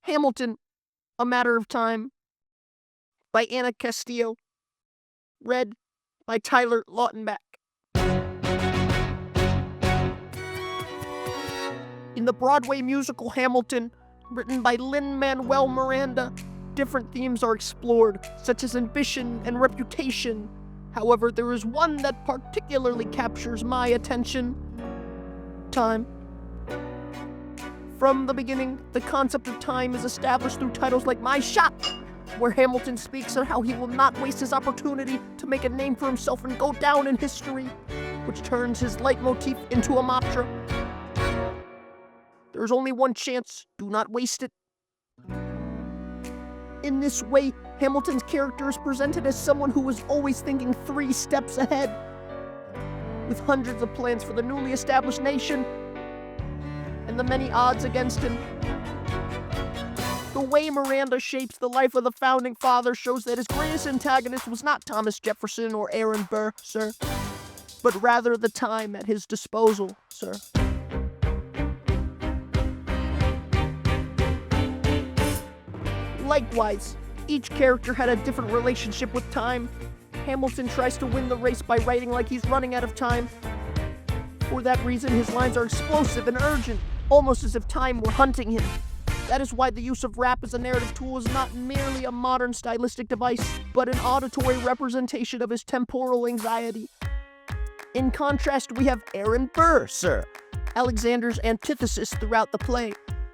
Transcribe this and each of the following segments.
Hamilton, A Matter of Time, by Ana Castillo, read by Tyler Lautenbach. In the Broadway musical Hamilton, written by Lin-Manuel Miranda, different themes are explored, such as ambition and reputation. However, there is one that particularly captures my attention: time. From the beginning, the concept of time is established through titles like My Shot, where Hamilton speaks on how he will not waste his opportunity to make a name for himself and go down in history, which turns his leitmotif into a mantra. There is only one chance, do not waste it. In this way, Hamilton's character is presented as someone who is always thinking 3 steps ahead, with hundreds of plans for the newly established nation, and the many odds against him. The way Miranda shapes the life of the Founding Father shows that his greatest antagonist was not Thomas Jefferson or Aaron Burr, sir, but rather the time at his disposal, sir. Likewise, each character had a different relationship with time. Hamilton tries to win the race by writing like he's running out of time. For that reason, his lines are explosive and urgent, almost as if time were hunting him. That is why the use of rap as a narrative tool is not merely a modern stylistic device, but an auditory representation of his temporal anxiety. In contrast, we have Aaron Burr, sir, Alexander's antithesis throughout the play,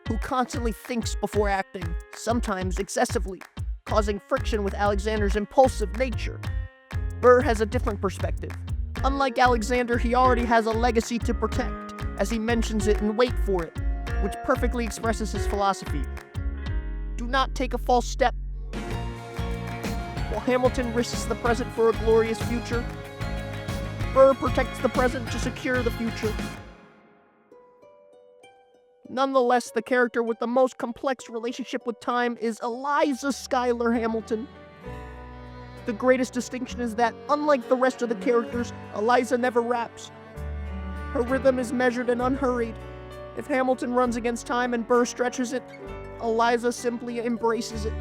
who constantly thinks before acting, sometimes excessively, causing friction with Alexander's impulsive nature. Burr has a different perspective. Unlike Alexander, he already has a legacy to protect, as he mentions it in Wait For It, which perfectly expresses his philosophy. Do not take a false step. While Hamilton risks the present for a glorious future, Burr protects the present to secure the future. Nonetheless, the character with the most complex relationship with time is Eliza Schuyler Hamilton. The greatest distinction is that, unlike the rest of the characters, Eliza never raps. Her rhythm is measured and unhurried. If Hamilton runs against time and Burr stretches it, Eliza simply embraces it.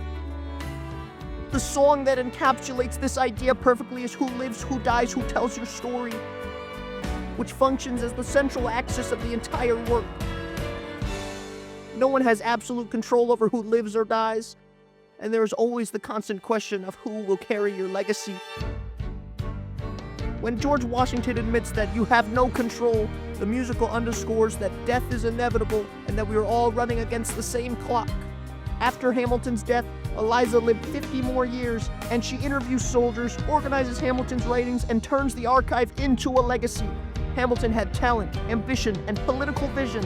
The song that encapsulates this idea perfectly is Who Lives, Who Dies, Who Tells Your Story, which functions as the central axis of the entire work. No one has absolute control over who lives or dies, and there is always the constant question of who will carry your legacy. When George Washington admits that you have no control, the musical underscores that death is inevitable and that we are all running against the same clock. After Hamilton's death, Eliza lived 50 more years, and she interviews soldiers, organizes Hamilton's writings, and turns the archive into a legacy. Hamilton had talent, ambition, and political vision,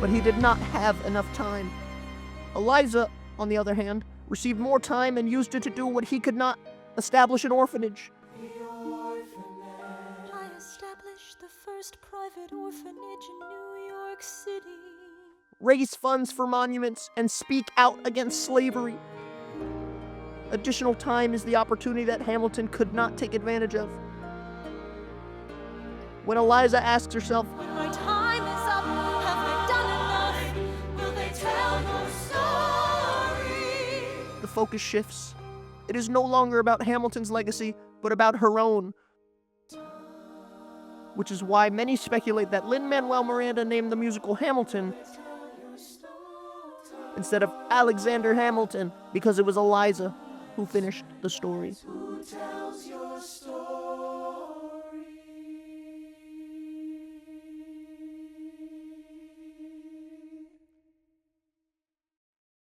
but he did not have enough time. Eliza, on the other hand, received more time and used it to do what he could not: establish an orphanage. I established the first private orphanage in New York City. Raise funds for monuments and speak out against slavery. Additional time is the opportunity that Hamilton could not take advantage of. When Eliza asks herself, When my time is up, have I done enough? Will they tell your story? the focus shifts. It is no longer about Hamilton's legacy, but about her own. Which is why many speculate that Lin-Manuel Miranda named the musical Hamilton instead of Alexander Hamilton, because it was Eliza who finished the story.